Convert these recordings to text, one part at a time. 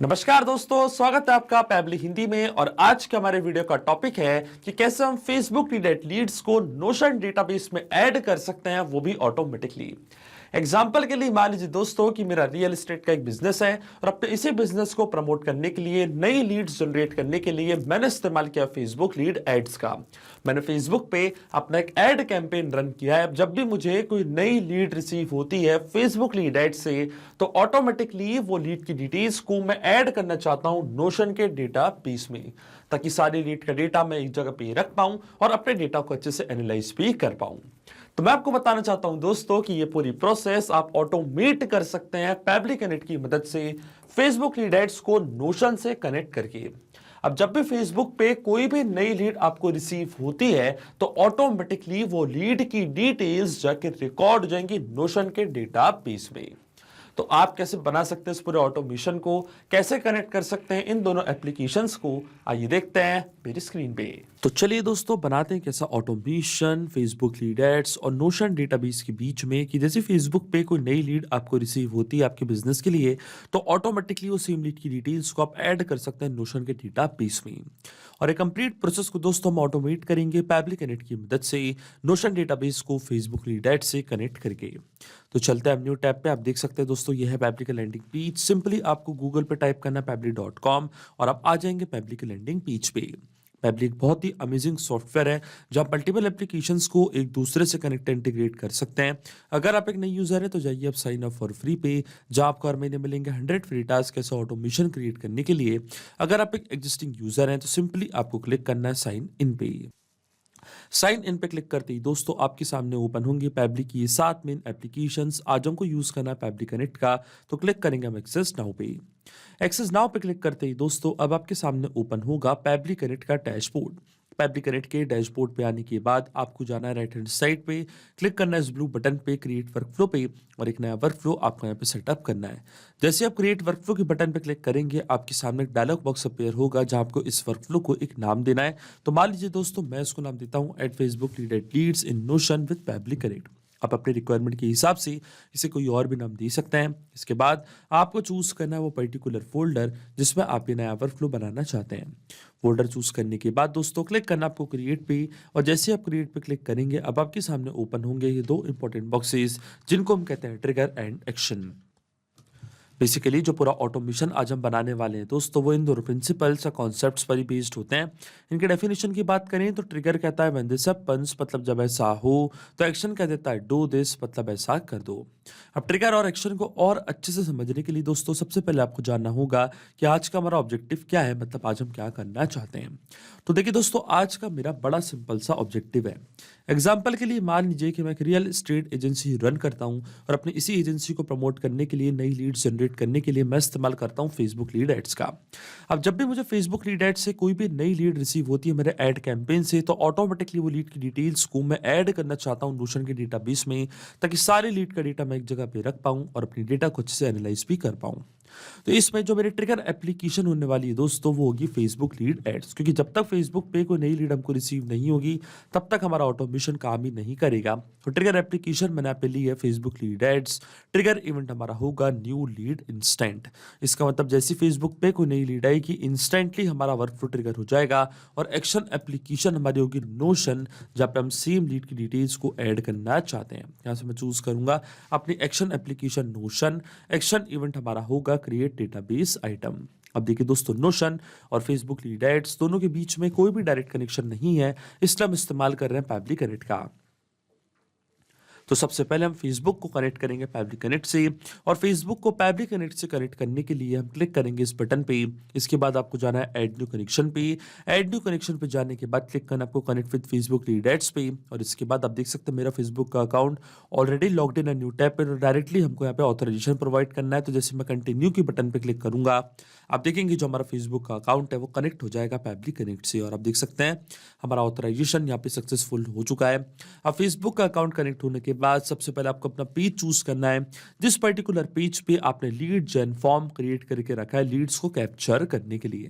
नमस्कार दोस्तों, स्वागत है आपका पैबली हिंदी में। और आज के हमारे वीडियो का टॉपिक है कि कैसे हम फेसबुक लीड्स को नोशन डेटाबेस में ऐड कर सकते हैं, वो भी ऑटोमेटिकली। एग्जाम्पल के लिए मान लीजिए दोस्तों कि मेरा रियल एस्टेट का एक बिजनेस है और अपने इसी बिजनेस को प्रमोट करने के लिए, नई लीड्स जनरेट करने के लिए मैंने इस्तेमाल किया फेसबुक लीड एड्स का। मैंने फेसबुक पे अपना एक एड कैंपेन रन किया है। जब भी मुझे कोई नई लीड रिसीव होती है फेसबुक लीड एड से, तो ऑटोमेटिकली वो लीड की डिटेल्स को मैं ऐड करना चाहता हूं नोशन के डेटा बेस में, ताकि सारी लीड का डेटा मैं एक जगह पे रख पाऊं और अपने डेटा को अच्छे से एनालाइज भी कर पाऊं। तो मैं आपको बताना चाहता हूं दोस्तों कि ये पूरी प्रोसेस आप ऑटोमेट कर सकते हैं पैबली कनेक्ट की मदद से, फेसबुक लीड एड्स को नोशन से कनेक्ट करके। अब जब भी फेसबुक पे कोई भी नई लीड आपको रिसीव होती है, तो ऑटोमेटिकली वो लीड की डिटेल्स जाके रिकॉर्ड हो जाएंगी नोशन के डेटा बेस में। तो आप कैसे बना सकते हैं इस पूरे ऑटोमेशन को, कैसे कनेक्ट कर सकते हैं इन दोनों एप्लीकेशंस को, आइए देखते हैं मेरी स्क्रीन पे। तो चलिए दोस्तों, बनाते हैं कैसा ऑटोमेशन फेसबुक लीड एड्स और नोशन डेटाबेस के बीच में, कि जैसे फेसबुक पे कोई नई लीड आपको रिसीव होती है आपके बिजनेस के लिए, तो ऑटोमेटिकली वो सेम लीड की डिटेल्स को आप ऐड कर सकते हैं नोशन के डेटाबेस में। और एक कंप्लीट प्रोसेस को दोस्तों हम ऑटोमेट करेंगे पैबली कनेक्ट की मदद से, नोशन डेटाबेस को फेसबुक लीड एड्स से कनेक्ट करके। तो चलते हैं न्यू टैब पे। आप देख सकते हैं दोस्तों, ये है पैबली का लैंडिंग पेज। सिंपली आपको गूगल पे टाइप करना है पैबली.com और आप आ जाएंगे पैबली के लैंडिंग पेज पे। पैबली एक बहुत ही अमेजिंग सॉफ्टवेयर है जहां मल्टीपल एप्लीकेशंस को एक दूसरे से कनेक्ट इंटीग्रेट कर सकते हैं। अगर आप एक नई यूजर है तो जाइए आप साइन अप फॉर फ्री पे, जहां आपको हर महीने मिलेंगे 100 फ्री टास्क कैसे ऑटोमेशन क्रिएट करने के लिए। अगर आप एक एग्जिस्टिंग यूजर हैं तो सिंपली आपको क्लिक करना है साइन इन पे। साइन इन पे क्लिक करते ही दोस्तों आपके सामने ओपन होंगे पैबली की ये 7 मेन एप्लीकेशंस। आज हमको यूज करना है पैबली कनेक्ट का, तो क्लिक करेंगे हम एक्सेस नाउ पे। एक्सेस नाउ पे क्लिक करते ही दोस्तों अब आपके सामने ओपन होगा पैबली कनेक्ट का डैशबोर्ड। पैबली कनेक्ट के डैशबोर्ड पे आने के बाद आपको जाना है राइट हैंड साइड पे, क्लिक करना है इस ब्लू बटन पे क्रिएट वर्कफ्लो पे, और एक नया वर्कफ्लो आपको यहाँ पे सेटअप करना है। जैसे आप क्रिएट वर्कफ्लो के बटन पे क्लिक करेंगे, आपके सामने एक डायलॉग बॉक्स अपीयर होगा जहां आपको इस वर्कफ्लो को एक नाम देना है। तो मान लीजिए दोस्तों, मैं इसको नाम देता हूं at Facebook leads in Notion with Pabbly Connect. आप अपने रिक्वायरमेंट के हिसाब से इसे कोई और भी नाम दे सकते हैं। इसके बाद आपको चूज करना है वो पर्टिकुलर फोल्डर जिसमें आप ये नया वर्कफ्लो बनाना चाहते हैं। फोल्डर चूज करने के बाद दोस्तों क्लिक करना आपको क्रिएट पे, और जैसे आप क्रिएट पे क्लिक करेंगे अब आपके सामने ओपन होंगे ये दो इंपॉर्टेंट बॉक्सेस जिनको हम कहते हैं ट्रिगर एंड एक्शन। बेसिकली जो पूरा ऑटोमेशन आज हम बनाने वाले हैं दोस्तों, वो इन दोनों प्रिंसिपल्स या कॉन्सेप्ट्स पर ही बेस्ड होते हैं। इनके डेफिनेशन की बात करें तो ट्रिगर कहता है व्हेन दिस हैपेंस, मतलब जब ऐसा हो। तो एक्शन कह देता है डू दिस, मतलब ऐसा कर दो। अब ट्रिगर और एक्शन को और अच्छे से समझने के लिए दोस्तों सबसे पहले आपको जानना होगा कि आज का हमारा ऑब्जेक्टिव क्या है, मतलब आज हम क्या करना चाहते हैं। तो देखिए दोस्तों, आज का मेरा बड़ा सिंपल सा ऑब्जेक्टिव है। एग्जाम्पल के लिए मान लीजिए कि मैं एक रियल एस्टेट एजेंसी रन करता हूं और अपनी इसी एजेंसी को प्रमोट करने के लिए, नई लीड्स जनरेट करने के लिए मैं इस्तेमाल करता हूं फेसबुक लीड एड्स का। अब जब भी मुझे फेसबुक लीड एड्स से कोई भी नई लीड रिसीव होती है मेरे एड कैंपेन से, तो ऑटोमेटिकली वो लीड की डिटेल्स को मैं ऐड करना चाहता हूं नोशन के डेटाबेस में, ताकि सारे लीड का डेटा मैं एक जगह पे रख पाऊं और अपनी डेटा को अच्छे से एनालाइज भी कर पाऊं। तो इसमें जो मेरी ट्रिगर एप्लीकेशन होने वाली है दोस्तों, वो होगी फेसबुक लीड एड्स, क्योंकि जब तक फेसबुक पे कोई नई लीड हमको रिसीव नहीं होगी तब तक हमारा ऑटोमेशन काम ही नहीं करेगा। तो ट्रिगर एप्लीकेशन मैंने यहाँ पे ली है Facebook lead ads. Trigger event हमारा होगा न्यू लीड इंस्टेंट। इसका मतलब जैसे फेसबुक पे कोई नई लीड आएगी, इंस्टेंटली हमारा वर्कफ्लो ट्रिगर हो जाएगा। और एक्शन एप्लीकेशन हमारी होगी नोशन, जहाँ पे हम सेम लीड की डिटेल्स को ऐड करना चाहते हैं। यहाँ से मैं चूज करूंगा अपनी action application notion. Action event हमारा होगा क्रिएट डेटाबेस आइटम। अब देखिए दोस्तों, नोशन और फेसबुक लीड एड्स दोनों के बीच में कोई भी डायरेक्ट कनेक्शन नहीं है, इसलिए हम इस्तेमाल कर रहे हैं पैबली कनेक्ट का। तो सबसे पहले हम फेसबुक को कनेक्ट करेंगे पैबली कनेक्ट से, और फेसबुक को पैबली कनेक्ट से कनेक्ट करने के लिए हम क्लिक करेंगे इस बटन पे। इसके बाद आपको जाना है ऐड न्यू कनेक्शन पे। ऐड न्यू कनेक्शन पे जाने के बाद क्लिक करना आपको connect with Facebook lead ads पे, और इसके बाद आप देख सकते हैं मेरा फेसबुक का अकाउंट ऑलरेडी लॉग्ड इन है न्यू टैब पे। डायरेक्टली हमको यहाँ पे ऑथराइजेशन प्रोवाइड करना है। तो जैसे मैं कंटिन्यू की बटन पे क्लिक करूंगा, आप देखेंगे जो हमारा फेसबुक का अकाउंट है वो कनेक्ट हो जाएगा पैबली कनेक्ट से, और आप देख सकते हैं हमारा ऑथराइजेशन यहाँ पे सक्सेसफुल हो चुका है। अब फेसबुक का अकाउंट कनेक्ट होने के के बाद सबसे पहले आपको अपना पेज चूज करना है, जिस पर्टिकुलर पेज पे आपने लीड जेन फॉर्म क्रिएट करके रखा है लीड्स को कैप्चर करने के लिए।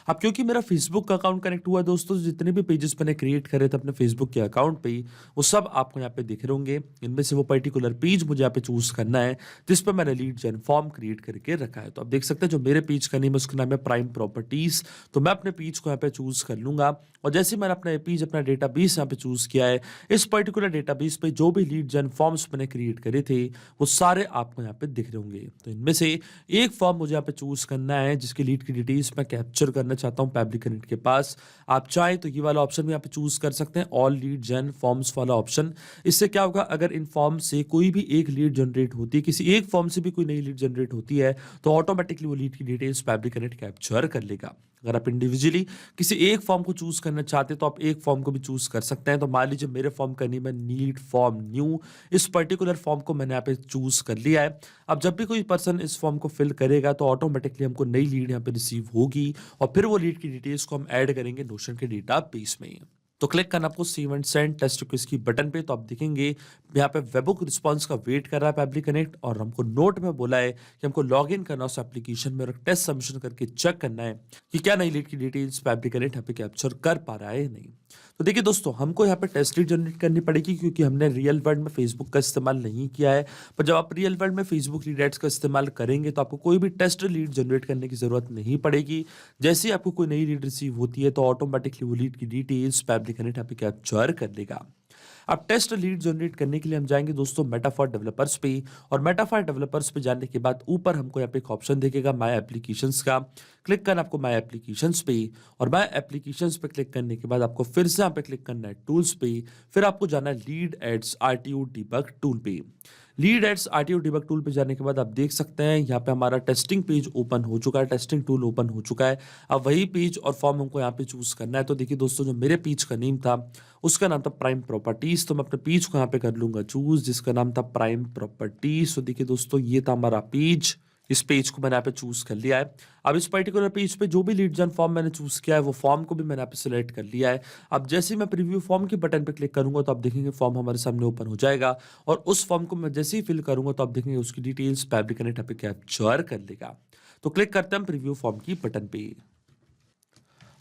अब क्योंकि मेरा फेसबुक का अकाउंट कनेक्ट हुआ है दोस्तों, जितने भी पेजेस मैंने क्रिएट करे थे अपने फेसबुक के अकाउंट पे, वो सब आपको यहाँ पे दिख रहे होंगे। इनमें से वो पर्टिकुलर पेज मुझे यहाँ पे चूज करना है जिस पर मैंने लीड जेन फॉर्म क्रिएट करके रखा है। तो आप देख सकते हैं जो मेरे पेज का नेम है उसका नाम है प्राइम प्रॉपर्टीज। तो मैं अपने पेज को यहाँ पे चूज कर लूंगा, और जैसे मैंने अपना पेज अपना डेटाबेस यहाँ पे चूज किया है, इस पर्टिकुलर डेटाबेस पे जो भी लीड जेन फॉर्म्स मैंने क्रिएट करे थे वो सारे आपको यहाँ पे दिख रहे होंगे। तो इनमें से एक फॉर्म मुझे यहाँ पे चूज करना है जिसकी लीड की डिटेल्स मैं कैप्चर करना चाहता हूँ पब्लिक कनेक्ट के पास। आप चाहे तो ये वाला ऑप्शन भी यहाँ पे चूज कर सकते हैं, ऑल लीड जेन फॉर्म्स वाला ऑप्शन। इससे क्या होगा, अगर इन फॉर्म से कोई भी एक लीड जनरेट होती है, किसी एक फॉर्म से भी कोई नई लीड जनरेट होती है, तो ऑटोमेटिकली वो लीड की डिटेल्स पब्लिक कनेक्ट कैप्चर कर लेगा। अगर आप इंडिविजुअली किसी एक फॉर्म को चूज करना चाहते हैं तो आप एक फॉर्म को भी चूज कर सकते हैं। तो मान लीजिए मेरे फॉर्म का नेम है नीड फॉर्म न्यू, इस पर्टिकुलर फॉर्म को मैंने यहाँ पे चूज कर लिया है। अब जब भी कोई पर्सन इस फॉर्म को फिल करेगा तो ऑटोमेटिकली हमको नई लीड यहाँ पे रिसीव होगी, और फिर वो लीड की डिटेल्स को हम ऐड करेंगे नोशन के डेटाबेस में। तो क्लिक करना आपको save and send test request की बटन पे। तो आप देखेंगे यहाँ पे वेबहुक रिस्पांस का वेट कर रहा है पब्लिक कनेक्ट, और हमको नोट में बोला है कि हमको लॉग इन करना उस एप्लीकेशन में और टेस्ट सबमिशन करके चेक करना है कि क्या नई लीड की डिटेल्स पब्लिक कनेक्ट यहाँ पे कैप्चर कर पा रहा है या नहीं। तो देखिए दोस्तों, हमको यहाँ पे टेस्ट लीड जनरेट करनी पड़ेगी क्योंकि हमने रियल वर्ल्ड में फेसबुक का इस्तेमाल नहीं किया है। पर जब आप रियल वर्ल्ड में फेसबुक लीड एड्स का इस्तेमाल करेंगे तो आपको कोई भी टेस्ट लीड जनरेट करने की जरूरत नहीं पड़ेगी। जैसे ही आपको कोई नई लीड रिसीव होती है तो ऑटोमेटिकली वो लीड की डिटेल्स पब्लिक कनेक्ट यहाँ पे कैप्चर कर लेगा। अब टेस्ट लीड जनरेट करने के लिए हम जाएंगे दोस्तों मेटाफॉर डेवलपर्स पे, और मेटाफॉर डेवलपर्स पे जाने के बाद ऊपर हमको यहाँ पे एक ऑप्शन दिखेगा माय एप्लीकेशंस का। क्लिक करना आपको माय एप्लीकेशंस पे, और माय एप्लीकेशंस पे क्लिक करने के बाद आपको फिर से यहाँ पे क्लिक करना है टूल्स पे, फिर आपको जाना है lead ads RTO debug tool पे। Lead ads RTO debug tool पे जाने के बाद आप देख सकते हैं यहाँ पे हमारा टेस्टिंग पेज ओपन हो चुका है, टेस्टिंग टूल ओपन हो चुका है। अब वही पेज और फॉर्म हमको यहाँ पे चूज करना है। तो देखिए दोस्तों, जो मेरे पेज का नेम था उसका नाम था प्राइम प्रॉपर्टीज। तो मैं अपने पेज को यहाँ पे कर लूंगा चूज जिसका नाम था प्राइम प्रॉपर्टीज। तो देखिए दोस्तों, ये था हमारा पेज। इस पेज को मैंने यहाँ पे चूज कर लिया है। अब इस पर्टिकुलर पेज पे जो भी लीड जन फॉर्म मैंने चूज किया है वो फॉर्म को भी मैंने यहाँ पे सिलेक्ट कर लिया है। अब जैसे ही मैं प्रीव्यू फॉर्म के बटन पे क्लिक करूंगा तो आप देखेंगे फॉर्म हमारे सामने ओपन हो जाएगा, और उस फॉर्म को मैं जैसे ही फिल करूंगा तो आप देखेंगे उसकी डिटेल्स पब्लिक कनेक्ट यहाँ पे कैप्चर कर लेगा। तो क्लिक करते हैं प्रीव्यू फॉर्म की बटन पे,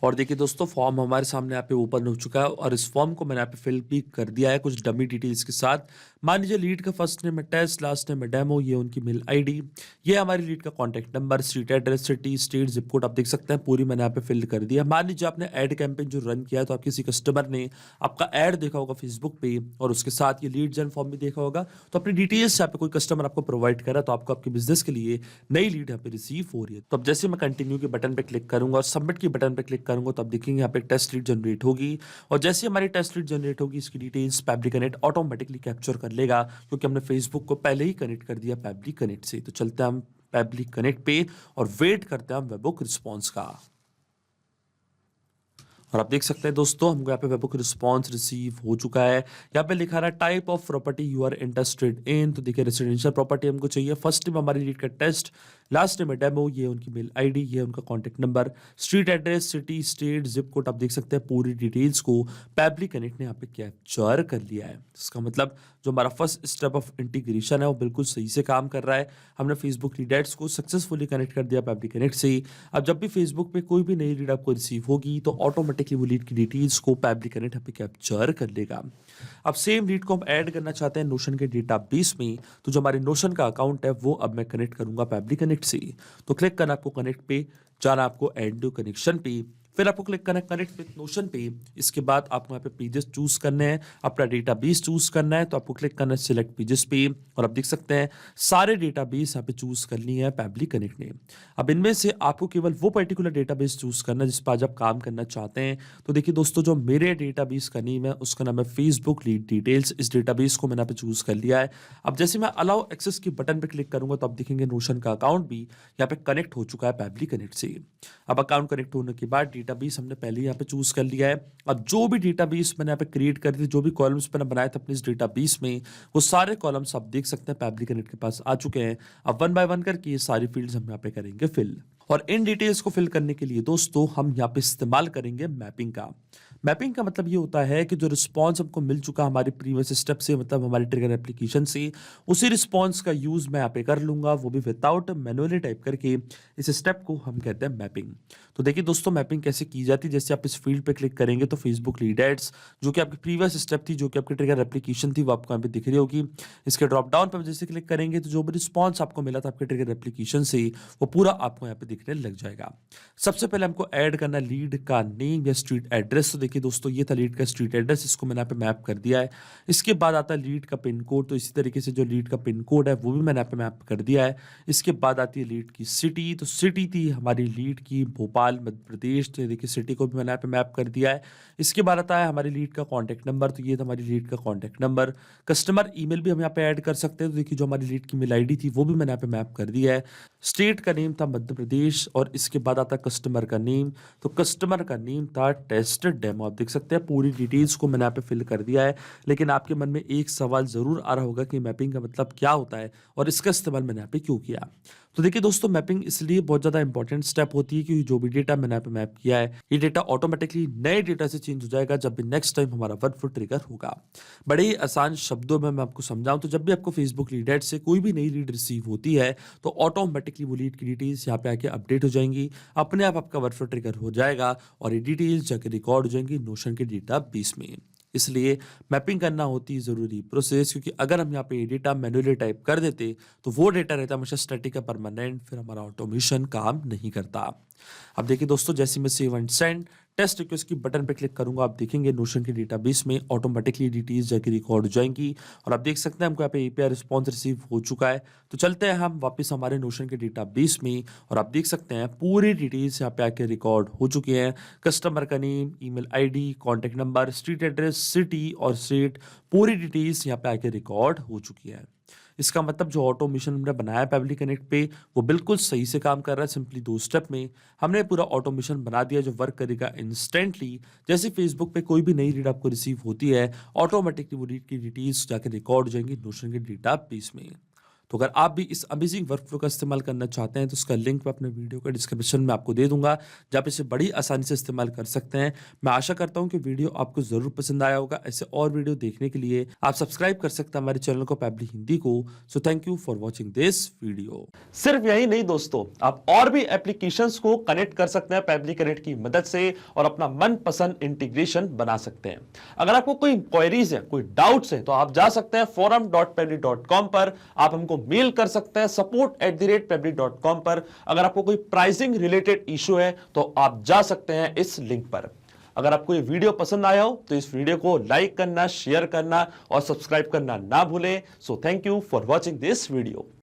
और देखिए दोस्तों, फॉर्म हमारे सामने यहाँ पे ओपन हो चुका है, और इस फॉर्म को मैंने यहाँ पे फिल भी कर दिया है कुछ डमी डिटेल्स के साथ। मान लीजिए लीड का फर्स्ट नेम है टेस्ट, लास्ट नेम है डेमो, ये उनकी मेल आईडी, ये हमारी लीड का contact number, street address, city, state, zip code आप देख सकते हैं पूरी मैंने यहाँ पे फिल कर दिया। मान लीजिए आपने एड कैंपेन जो रन किया है तो आप किसी कस्टमर ने आपका एड देखा होगा फेसबुक पे, और उसके साथ ये लीड जन फॉर्म भी देखा होगा, तो अपनी डिटेल्स यहाँ पे कोई कस्टमर आपको प्रोवाइड करा तो आपको आपके बिजनेस के लिए नई लीड यहाँ पे रिसीव हो रही है। तो अब जैसे मैं कंटिन्यू के बटन पे क्लिक करूंगा और सबमिट की बटन पे क्लिक करूंगा तो आप देखेंगे यहाँ पे टेस्ट लीड जनरेट होगी, और जैसे हमारी टेस्ट लीड जनरेट होगी इसकी details public connect automatically capture कर लेगा क्योंकि हमने फेसबुक को पहले ही कनेक्ट कर दिया पब्लिक कनेक्ट से। तो चलते हैं हम पब्लिक कनेक्ट पे और वेट करते हैं हम वेबहुक रिस्पॉन्स का। और आप देख सकते हैं दोस्तों, हमको यहाँ पे वेबहुक रिस्पॉन्स रिसीव हो चुका है। यहाँ पे लिखा रहा है type of property you are interested in. तो देखिए रेसिडेंशियल प्रॉपर्टी हमको चाहिए। फर्स्ट नेम हमारी लीड का टेस्ट, लास्ट नेम है डेमो, ये उनकी मेल आईडी, ये उनका contact number, street address, city, state, zip code आप देख सकते हैं पूरी डिटेल्स को पब्लिक कनेक्ट ने यहाँ पे कैप्चर कर लिया है। इसका मतलब जो हमारा फर्स्ट स्टेप ऑफ इंटीग्रेशन है वो बिल्कुल सही से काम कर रहा है। हमने फेसबुक लीड एड्स को सक्सेसफुली कनेक्ट कर दिया पब्लिक कनेक्ट से। अब जब भी फेसबुक पे कोई भी नई लीड आपको रिसीव होगी तो ऑटोमेटिकली वो लीड की डिटेल्स को पब्लिक कनेक्ट यहाँ पे कैप्चर कर लेगा। अब सेम लीड को हम ऐड करना चाहते हैं नोशन के डेटाबेस में, तो जो हमारी नोशन का अकाउंट है वो अब मैं कनेक्ट करूंगा पब्लिक कनेक्ट से। तो क्लिक करना आपको कनेक्ट पे, जाना आपको एड टू कनेक्शन पे, फिर आपको क्लिक करना है कनेक्ट विद नोशन पे। इसके बाद आपको यहाँ पे पेजेस चूज करने हैं, अपना डेटाबेस चूज करना है, तो आपको क्लिक करना है सिलेक्ट पेजेस पे, और आप देख सकते हैं सारे डेटाबेस यहाँ पे चूज करनी है पब्लिक कनेक्ट ने। अब इनमें से आपको केवल वो पर्टिकुलर डेटाबेस चूज करना है जिस पर आज आप काम करना चाहते हैं। तो देखिए दोस्तों, जो मेरे डेटाबेस का नेम है उसका नाम है फेसबुक लीड डिटेल्स। इस डेटाबेस को मैंने यहाँ पे चूज कर लिया है। अब जैसे मैं अलाउ एक्सेस की बटन पे क्लिक करूंगा तो आप देखेंगे नोशन का अकाउंट भी यहाँ पे कनेक्ट हो चुका है पब्लिक कनेक्ट से। अब अकाउंट कनेक्ट होने के बाद डेटाबेस हमने पहले यहाँ पे चूज कर लिया है। अब जो भी डेटाबेस मैंने यहाँ पे क्रिएट कर दी, जो भी कॉलम्स मैंने बनाए थे अपने इस डेटाबेस में, वो सारे कॉलम्स आप देख सकते हैं पब्लिक कनेक्ट के पास आ चुके हैं। अब वन बाय वन करके ये सारी फील्ड्स हम यहाँ पे करेंगे फिल। और इन डिटेल्स को फिल करने के लिए दोस्तों हम यहाँ पे इस्तेमाल करेंगे मैपिंग का। मैपिंग का मतलब ये होता है कि जो रिस्पॉन्स हमको मिल चुका हमारे प्रीवियस स्टेप से, मतलब हमारे ट्रिगर एप्लीकेशन से, उसी रिस्पॉन्स का यूज मैं यहाँ पे कर लूंगा, वो भी विदाउट मैनुअली टाइप करके। इस स्टेप को हम कहते हैं मैपिंग। तो देखिए दोस्तों, मैपिंग कैसे की जाती है। जैसे आप इस फील्ड पे क्लिक करेंगे तो फेसबुक लीड एड्स, जो कि आपकी प्रीवियस स्टेप थी, जो कि आपकी ट्रिगर एप्लीकेशन थी, वो आपको यहाँ पे दिख रही होगी। इसके ड्रॉप डाउन पर जैसे क्लिक करेंगे तो जो भी रिस्पॉन्स आपको मिला था आपके ट्रिगर एप्लीकेशन से, वो पूरा आपको यहाँ पे दिखने लग जाएगा। सबसे पहले हमको ऐड करना लीड का नेम या स्ट्रीट एड्रेस। तो देखिए दोस्तों, ये था लीड का स्ट्रीट एड्रेस, इसको मैंने यहाँ पे मैप कर दिया है। इसके बाद आता है लीड का पिन कोड। तो इसी तरीके से जो लीड का पिन कोड है वो भी मैंने यहाँ पे मैप कर दिया है। इसके बाद आती है लीड की सिटी। तो सिटी थी हमारी लीड की भोपाल मध्य प्रदेश, तो देखिए सिटी को भी मैंने यहाँ पे मैप कर दिया है। इसके बाद आता है हमारी लीड का कॉन्टैक्ट नंबर। तो ये था हमारी लीड का कॉन्टैक्ट नंबर। कस्टमर ईमेल भी हम यहाँ पे ऐड कर सकते हैं। तो देखिए जो हमारी लीड की मेल आईडी थी वो भी मैंने यहाँ पे मैप कर दिया है। स्टेट का नेम था मध्य प्रदेश, और इसके बाद आता कस्टमर का नेम। तो कस्टमर का नेम था टेस्ट डेमो। आप देख सकते हैं पूरी डिटेल्स को मैंने यहाँ पे फिल कर दिया है। लेकिन आपके मन में एक सवाल जरूर आ रहा होगा कि मैपिंग का मतलब क्या होता है और इसका इस्तेमाल मैंने यहाँ पे क्यों किया। तो देखिए दोस्तों, मैपिंग इसलिए बहुत ज़्यादा इंपॉर्टेंट स्टेप होती है क्योंकि जो भी डेटा मैंने यहाँ पे मैप किया है, ये डेटा ऑटोमेटिकली नए डेटा से चेंज हो जाएगा जब भी नेक्स्ट टाइम हमारा वर्कफ्लो ट्रिगर होगा। बड़े ही आसान शब्दों में मैं आपको समझाऊं तो जब भी आपको फेसबुक लीड एड से कोई भी नई लीड रिसीव होती है तो ऑटोमेटिकली वो लीड की डिटेल्स यहाँ पे आके अपडेट हो जाएंगी। अपने आप आपका वर्कफ्लो ट्रिगर हो जाएगा और ये डिटेल्स जाके रिकॉर्ड हो जाएंगी नोशन के डेटा बेस में। इसलिए मैपिंग करना होती है ज़रूरी प्रोसेस, क्योंकि अगर हम यहाँ पे डेटा मैनुअली टाइप कर देते तो वो डेटा रहता हमेशा स्टैटिक या परमानेंट, फिर हमारा ऑटोमेशन काम नहीं करता। अब देखिए दोस्तों, जैसे मैं save and send test request की बटन पे क्लिक करूंगा, आप देखेंगे नोशन के डेटाबेस में ऑटोमेटिकली डिटेल्स जाके रिकॉर्ड हो जाएंगी। और आप देख सकते हैं हमको यहाँ पे एपीआई रिस्पॉन्स रिसीव हो चुका है। तो चलते हैं हम वापस हमारे नोशन के डेटाबेस में, और आप देख सकते हैं पूरी डिटेल्स यहाँ पे आके रिकॉर्ड हो चुकी हैं। कस्टमर का name, email ID, contact number, street address, city और स्टेट, पूरी डिटेल्स यहाँ पे आके रिकॉर्ड हो चुकी है। इसका मतलब जो ऑटोमेशन हमने बनाया पेबली कनेक्ट पे वो बिल्कुल सही से काम कर रहा है। सिंपली 2 स्टेप में हमने पूरा ऑटोमेशन बना दिया जो वर्क करेगा इंस्टेंटली। जैसे फेसबुक पे कोई भी नई रीड आपको रिसीव होती है, ऑटोमेटिकली वो रीड की डिटेल्स जाकर रिकॉर्ड हो जाएंगी नोशन के डेटाबेस में। तो अगर आप भी इस अमेजिंग वर्कफ्लो का इस्तेमाल करना चाहते हैं तो उसका लिंक मैं अपने वीडियो का डिस्क्रिप्शन में आपको दे दूंगा, जहाँ पे इसे बड़ी आसानी से इस्तेमाल कर सकते हैं। मैं आशा करता हूं कि वीडियो आपको जरूर पसंद आया होगा। ऐसे और वीडियो देखने के लिए आप सब्सक्राइब कर सकते हैं हमारे चैनल को पैबली हिंदी को। So thank you for watching this video. सिर्फ यही नहीं दोस्तों, आप और भी एप्लीकेशंस को कनेक्ट कर सकते हैं पैबली कनेक्ट की मदद से और अपना मनपसंद इंटीग्रेशन बना सकते हैं। अगर आपको कोई इंक्वायरीज है, कोई डाउट्स है, तो आप जा सकते हैं forum.pebly.com पर। आप हमको मेल कर सकते हैं support@pebly.com पर। अगर आपको कोई प्राइसिंग रिलेटेड इशू है तो आप जा सकते हैं इस लिंक पर। अगर आपको ये वीडियो पसंद आया हो तो इस वीडियो को लाइक करना, शेयर करना और सब्सक्राइब करना ना भूलें। So thank you for watching this video.